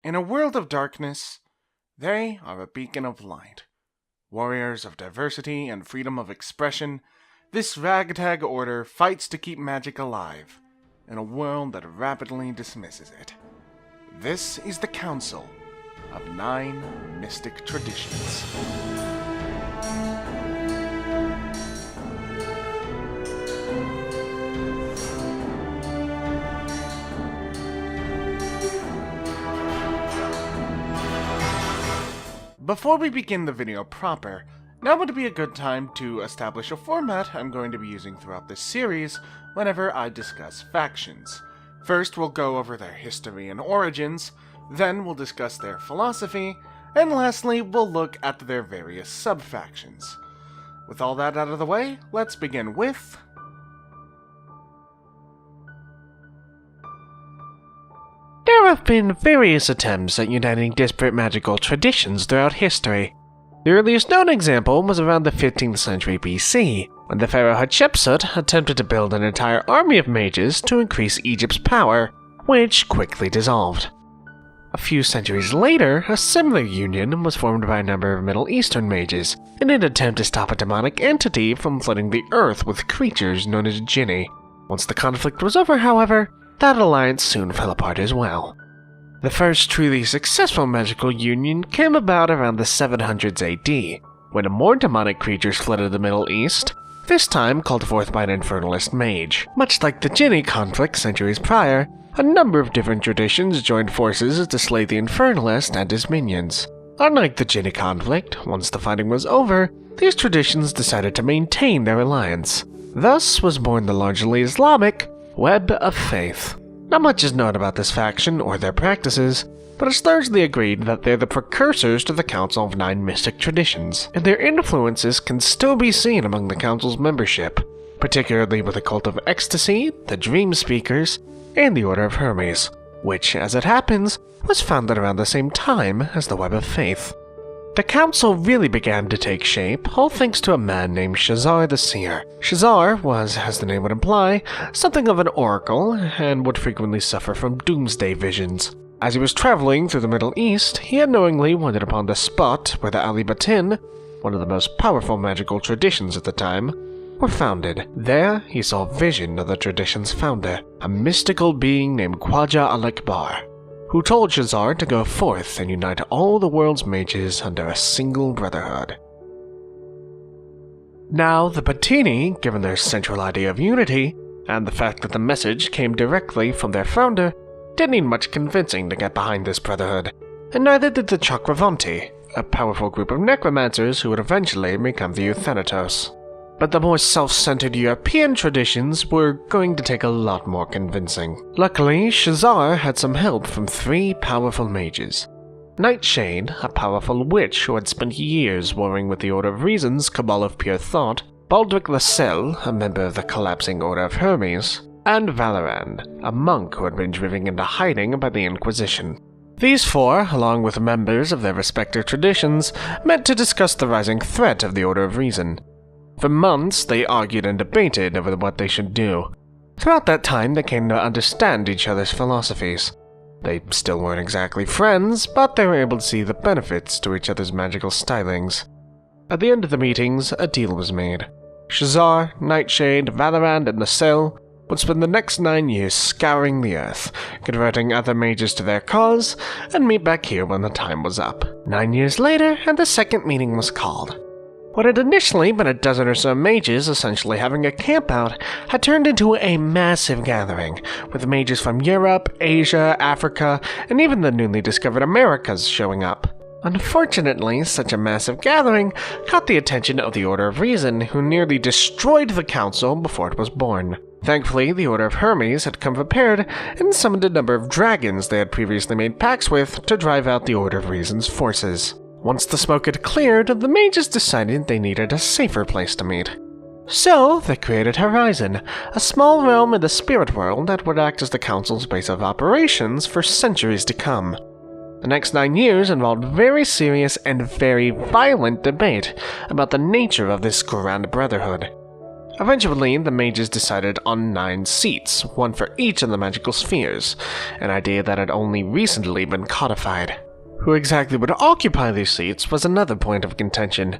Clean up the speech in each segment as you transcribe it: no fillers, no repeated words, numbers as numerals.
In a world of darkness, they are a beacon of light. Warriors of diversity and freedom of expression, this ragtag order fights to keep magic alive in a world that rapidly dismisses it. This is the Council of 9 Mystic Traditions. Before we begin the video proper, now would be a good time to establish a format I'm going to be using throughout this series whenever I discuss factions. First, we'll go over their history and origins, then we'll discuss their philosophy, and lastly, we'll look at their various sub-factions. With all that out of the way, let's begin with... There have been various attempts at uniting disparate magical traditions throughout history. The earliest known example was around the 15th century BC, when the pharaoh Hatshepsut attempted to build an entire army of mages to increase Egypt's power, which quickly dissolved. A few centuries later, a similar union was formed by a number of Middle Eastern mages in an attempt to stop a demonic entity from flooding the earth with creatures known as jinni. Once the conflict was over, however, that alliance soon fell apart as well. The first truly successful magical union came about around the 700s AD, when more demonic creatures flooded the Middle East, this time called forth by an infernalist mage. Much like the jinni conflict centuries prior, a number of different traditions joined forces to slay the infernalist and his minions. Unlike the jinni conflict, once the fighting was over, these traditions decided to maintain their alliance. Thus was born the largely Islamic Web of Faith. Not much is known about this faction or their practices, but it's largely agreed that they're the precursors to the Council of 9 Mystic Traditions, and their influences can still be seen among the Council's membership, particularly with the Cult of Ecstasy, the Dream Speakers, and the Order of Hermes, which, as it happens, was founded around the same time as the Web of Faith. The council really began to take shape, all thanks to a man named Shazar the Seer. Shazar was, as the name would imply, something of an oracle, and would frequently suffer from doomsday visions. As he was traveling through the Middle East, he unknowingly wandered upon the spot where the Ali Batin, one of the most powerful magical traditions at the time, were founded. There, he saw a vision of the tradition's founder, a mystical being named Khwaja al-Akbar, who told Shazar to go forth and unite all the world's mages under a single brotherhood. Now, the Batini, given their central idea of unity, and the fact that the message came directly from their founder, didn't need much convincing to get behind this brotherhood, and neither did the Chakravanti, a powerful group of necromancers who would eventually become the Euthanatos. But the more self-centered European traditions were going to take a lot more convincing. Luckily, Shazar had some help from 3 powerful mages. Nightshade, a powerful witch who had spent years warring with the Order of Reason's Cabal of Pure Thought, Baldric Lascelles, a member of the collapsing Order of Hermes, and Valorand, a monk who had been driven into hiding by the Inquisition. These 4, along with members of their respective traditions, met to discuss the rising threat of the Order of Reason. For months, they argued and debated over what they should do. Throughout that time, they came to understand each other's philosophies. They still weren't exactly friends, but they were able to see the benefits to each other's magical stylings. At the end of the meetings, a deal was made. Shazar, Nightshade, Valorand, and Lascelles would spend the next 9 years scouring the earth, converting other mages to their cause, and meet back here when the time was up. 9 years later, and the second meeting was called. What had initially been a dozen or so mages essentially having a campout had turned into a massive gathering, with mages from Europe, Asia, Africa, and even the newly discovered Americas showing up. Unfortunately, such a massive gathering caught the attention of the Order of Reason, who nearly destroyed the council before it was born. Thankfully, the Order of Hermes had come prepared and summoned a number of dragons they had previously made pacts with to drive out the Order of Reason's forces. Once the smoke had cleared, the mages decided they needed a safer place to meet. So, they created Horizon, a small realm in the spirit world that would act as the Council's base of operations for centuries to come. The next 9 years involved very serious and very violent debate about the nature of this grand brotherhood. Eventually, the mages decided on 9 seats, one for each of the magical spheres, an idea that had only recently been codified. Who exactly would occupy these seats was another point of contention.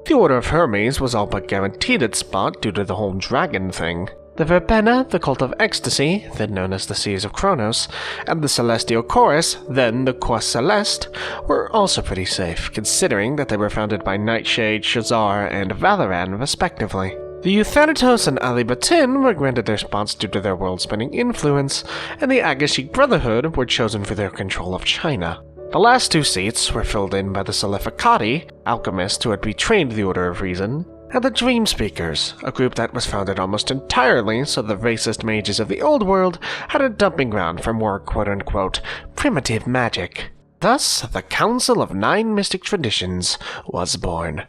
The Order of Hermes was all but guaranteed its spot due to the whole dragon thing. The Verbena, the Cult of Ecstasy, then known as the Seers of Kronos, and the Celestial Chorus, then the Quas Celeste, were also pretty safe, considering that they were founded by Nightshade, Shazar, and Valoran, respectively. The Euthanatos and Alibatin were granted their spots due to their world-spanning influence, and the Agashik Brotherhood were chosen for their control of China. The last 2 seats were filled in by the Seleficati, alchemists who had betrayed the Order of Reason, and the Dream Speakers, a group that was founded almost entirely so the racist mages of the old world had a dumping ground for more quote-unquote primitive magic. Thus, the Council of 9 Mystic Traditions was born.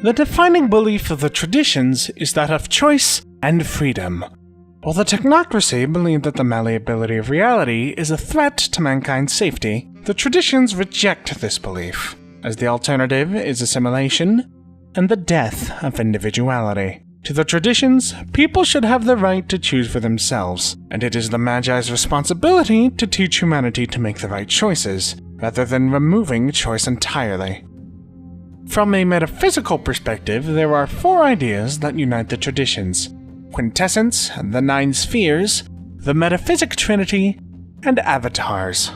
The defining belief of the traditions is that of choice and freedom. While the technocracy believed that the malleability of reality is a threat to mankind's safety, the traditions reject this belief, as the alternative is assimilation and the death of individuality. To the traditions, people should have the right to choose for themselves, and it is the Magi's responsibility to teach humanity to make the right choices, rather than removing choice entirely. From a metaphysical perspective, there are 4 ideas that unite the traditions: quintessence, the 9 spheres, the metaphysic trinity, and avatars.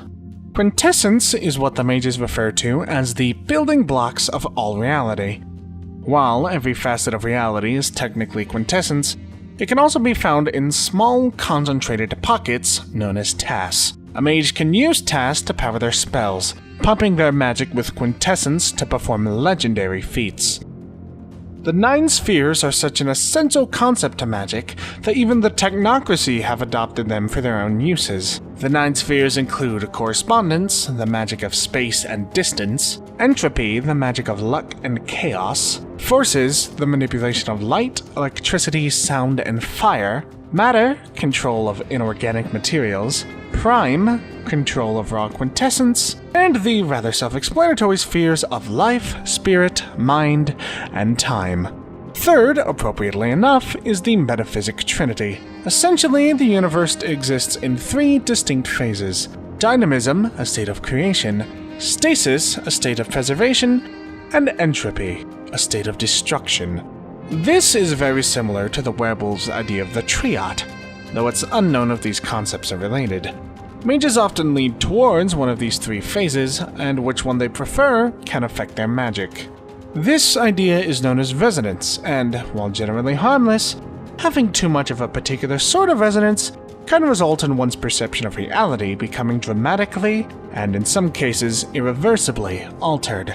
Quintessence is what the mages refer to as the building blocks of all reality. While every facet of reality is technically quintessence, it can also be found in small, concentrated pockets known as tasks. A mage can use tasks to power their spells, pumping their magic with quintessence to perform legendary feats. The 9 spheres are such an essential concept to magic that even the technocracy have adopted them for their own uses. The 9 spheres include correspondence, the magic of space and distance; entropy, the magic of luck and chaos; forces, the manipulation of light, electricity, sound, and fire; matter, control of inorganic materials; prime, control of raw quintessence; and the rather self-explanatory spheres of life, spirit, mind, and time. Third, appropriately enough, is the metaphysic trinity. Essentially, the universe exists in 3 distinct phases: dynamism, a state of creation; stasis, a state of preservation; and entropy, a state of destruction. This is very similar to the werewolves' idea of the triad, though it's unknown if these concepts are related. Mages often lead towards one of these 3 phases, and which one they prefer can affect their magic. This idea is known as resonance, and, while generally harmless, having too much of a particular sort of resonance can result in one's perception of reality becoming dramatically, and in some cases irreversibly, altered.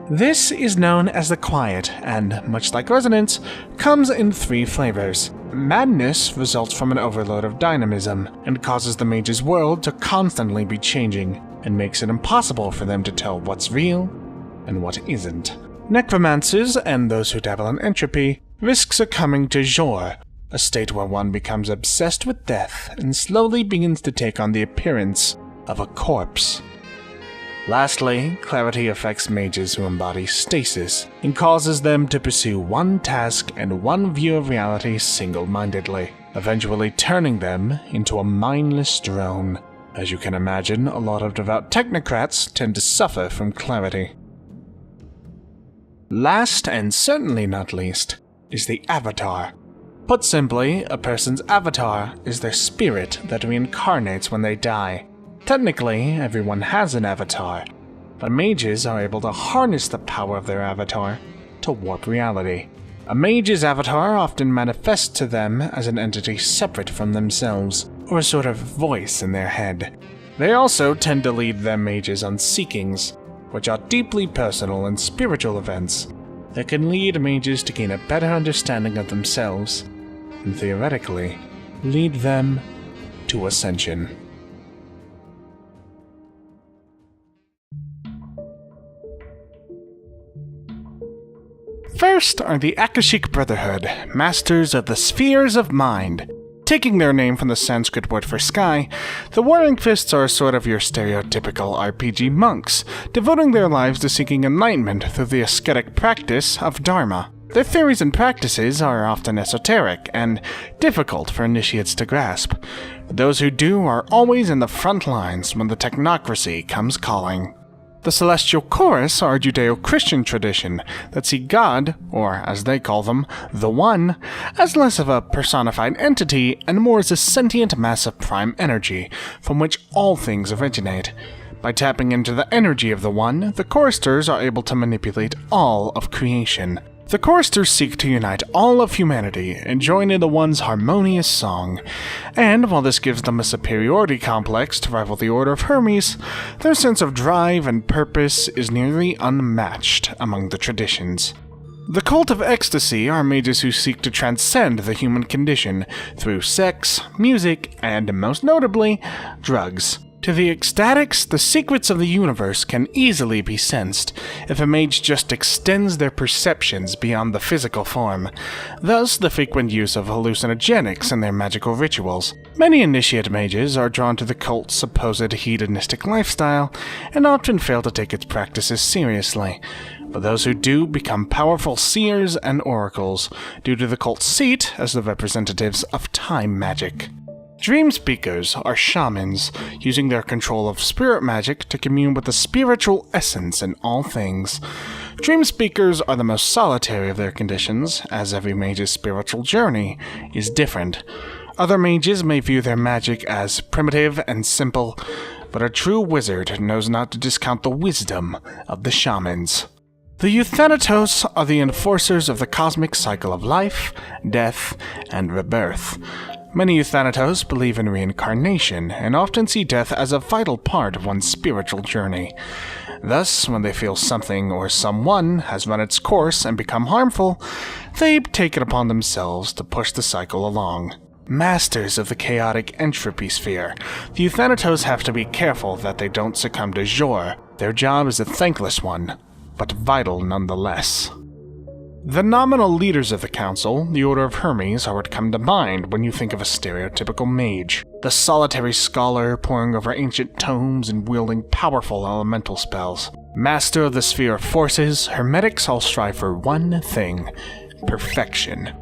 This is known as the quiet, and, much like resonance, comes in 3 flavors. Madness results from an overload of dynamism, and causes the mage's world to constantly be changing, and makes it impossible for them to tell what's real and what isn't. Necromancers, and those who dabble in entropy, risk succumbing to jour, a state where one becomes obsessed with death and slowly begins to take on the appearance of a corpse. Lastly, clarity affects mages who embody stasis, and causes them to pursue one task and one view of reality single-mindedly, eventually turning them into a mindless drone. As you can imagine, a lot of devout technocrats tend to suffer from clarity. Last, and certainly not least, is the avatar. Put simply, a person's avatar is their spirit that reincarnates when they die. Technically, everyone has an avatar, but mages are able to harness the power of their avatar to warp reality. A mage's avatar often manifests to them as an entity separate from themselves, or a sort of voice in their head. They also tend to lead their mages on seekings, which are deeply personal and spiritual events that can lead mages to gain a better understanding of themselves, and theoretically, lead them to ascension. First are the Akashic Brotherhood, masters of the spheres of mind. Taking their name from the Sanskrit word for sky, the Warring Fists are sort of your stereotypical RPG monks, devoting their lives to seeking enlightenment through the ascetic practice of Dharma. Their theories and practices are often esoteric and difficult for initiates to grasp. But those who do are always in the front lines when the technocracy comes calling. The Celestial Chorus are a Judeo-Christian tradition that see God, or as they call them, the One, as less of a personified entity and more as a sentient mass of prime energy from which all things originate. By tapping into the energy of the One, the choristers are able to manipulate all of creation. The choristers seek to unite all of humanity and join in the One's harmonious song. And while this gives them a superiority complex to rival the Order of Hermes, their sense of drive and purpose is nearly unmatched among the traditions. The Cult of Ecstasy are mages who seek to transcend the human condition through sex, music, and, most notably, drugs. To the ecstatics, the secrets of the universe can easily be sensed if a mage just extends their perceptions beyond the physical form, thus the frequent use of hallucinogenics in their magical rituals. Many initiate mages are drawn to the cult's supposed hedonistic lifestyle and often fail to take its practices seriously, but those who do become powerful seers and oracles due to the cult's seat as the representatives of time magic. Dream Speakers are shamans, using their control of spirit magic to commune with the spiritual essence in all things. Dream Speakers are the most solitary of their conditions, as every mage's spiritual journey is different. Other mages may view their magic as primitive and simple, but a true wizard knows not to discount the wisdom of the shamans. The Euthanatos are the enforcers of the cosmic cycle of life, death, and rebirth. Many Euthanatos believe in reincarnation and often see death as a vital part of one's spiritual journey. Thus, when they feel something or someone has run its course and become harmful, they take it upon themselves to push the cycle along. Masters of the chaotic entropy sphere, the Euthanatos have to be careful that they don't succumb to Jor. Their job is a thankless one, but vital nonetheless. The nominal leaders of the council, the Order of Hermes, are what come to mind when you think of a stereotypical mage. The solitary scholar poring over ancient tomes and wielding powerful elemental spells. Master of the sphere of forces, Hermetics all strive for one thing: perfection.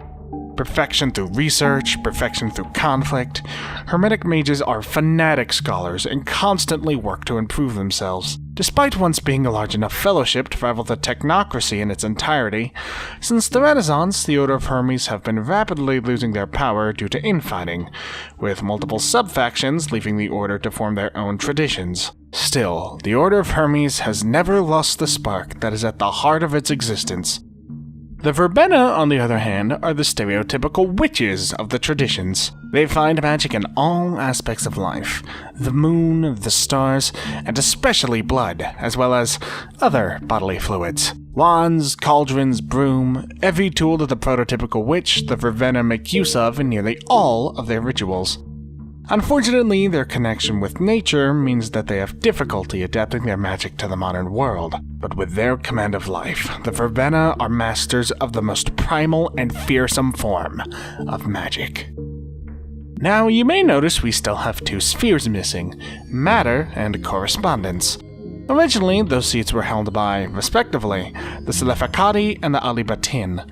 Perfection through research, perfection through conflict. Hermetic mages are fanatic scholars and constantly work to improve themselves. Despite once being a large enough fellowship to rival the technocracy in its entirety, since the Renaissance, the Order of Hermes have been rapidly losing their power due to infighting, with multiple sub-factions leaving the Order to form their own traditions. Still, the Order of Hermes has never lost the spark that is at the heart of its existence. The Verbena, on the other hand, are the stereotypical witches of the traditions. They find magic in all aspects of life: the moon, the stars, and especially blood, as well as other bodily fluids. Wands, cauldrons, broom, every tool of the prototypical witch the Verbena make use of in nearly all of their rituals. Unfortunately, their connection with nature means that they have difficulty adapting their magic to the modern world. But with their command of life, the Verbena are masters of the most primal and fearsome form of magic. Now, you may notice we still have two spheres missing: matter and correspondence. Originally, those seats were held by, respectively, the Selephacati and the Alibatin.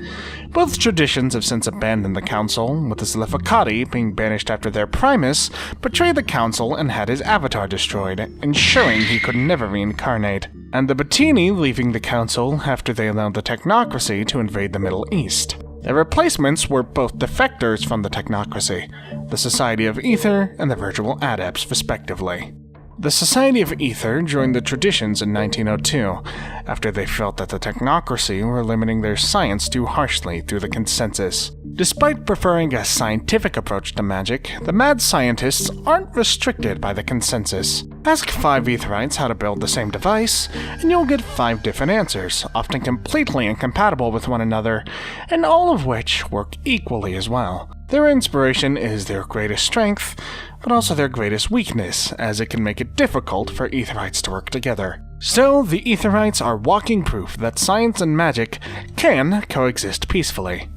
Both traditions have since abandoned the council, with the Selephacati being banished after their primus betrayed the council and had his avatar destroyed, ensuring he could never reincarnate, and the Battini leaving the council after they allowed the technocracy to invade the Middle East. Their replacements were both defectors from the technocracy, the Society of Ether and the Virtual Adepts, respectively. The Society of Ether joined the traditions in 1902, after they felt that the technocracy were limiting their science too harshly through the consensus. Despite preferring a scientific approach to magic, the mad scientists aren't restricted by the consensus. Ask 5 Etherites how to build the same device, and you'll get 5 different answers, often completely incompatible with one another, and all of which work equally as well. Their inspiration is their greatest strength, but also their greatest weakness, as it can make it difficult for Etherites to work together. Still, the Etherites are walking proof that science and magic can coexist peacefully.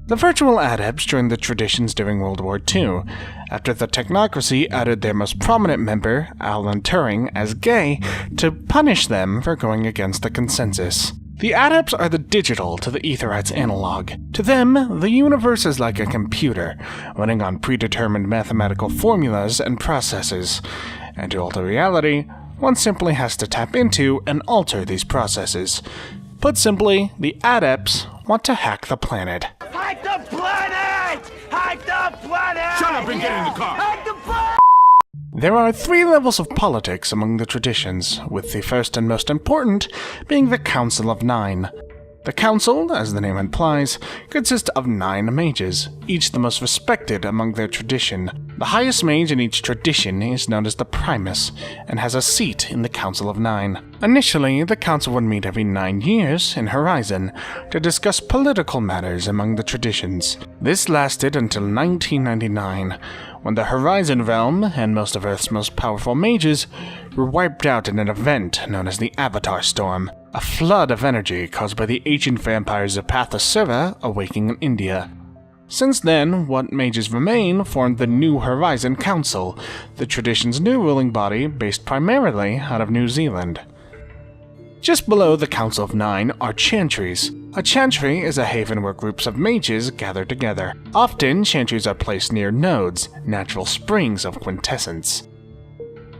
The virtual adepts joined the traditions during World War II, after the technocracy outed their most prominent member, Alan Turing, as gay, to punish them for going against the consensus. The adepts are the digital to the Aetherites' analog. To them, the universe is like a computer, running on predetermined mathematical formulas and processes, and to alter reality, one simply has to tap into and alter these processes. Put simply, the adepts want to hack the planet. Hack the planet! Hack the planet! Shut up and get in the car! Hack the planet! There are 3 levels of politics among the traditions, with the first and most important being the Council of 9. The Council, as the name implies, consists of 9 mages, each the most respected among their tradition. The highest mage in each tradition is known as the Primus, and has a seat in the Council of 9. Initially, the Council would meet every 9 years in Horizon to discuss political matters among the traditions. This lasted until 1999, when the Horizon realm and most of Earth's most powerful mages were wiped out in an event known as the Avatar Storm, a flood of energy caused by the ancient vampire Zapathasura awakening in India. Since then, what mages remain formed the New Horizon Council, the tradition's new ruling body based primarily out of New Zealand. Just below the Council of 9 are chantries. A chantry is a haven where groups of mages gather together. Often, chantries are placed near nodes, natural springs of quintessence.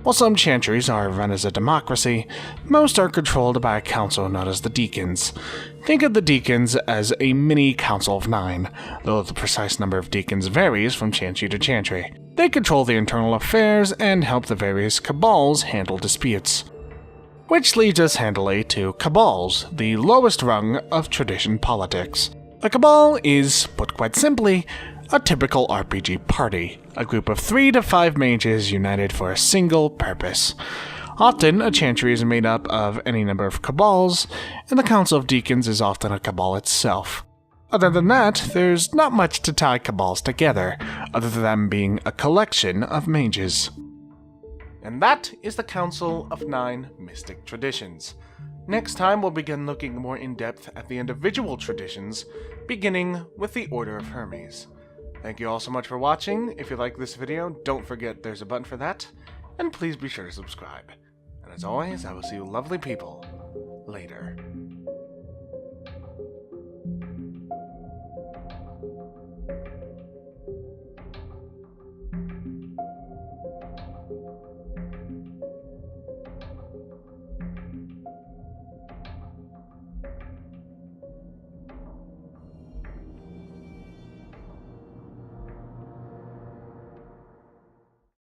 While some chantries are run as a democracy, most are controlled by a council known as the Deacons. Think of the Deacons as a mini Council of 9, though the precise number of Deacons varies from chantry to chantry. They control the internal affairs and help the various cabals handle disputes. Which leads us handily to cabals, the lowest rung of tradition politics. A cabal is, put quite simply, a typical RPG party, a group of 3 to 5 mages united for a single purpose. Often, a chantry is made up of any number of cabals, and the Council of Deacons is often a cabal itself. Other than that, there's not much to tie cabals together, other than them being a collection of mages. And that is the Council of 9 Mystic Traditions. Next time we'll begin looking more in depth at the individual traditions, beginning with the Order of Hermes. Thank you all so much for watching. If you like this video, don't forget there's a button for that, and please be sure to subscribe. And as always, I will see you lovely people later.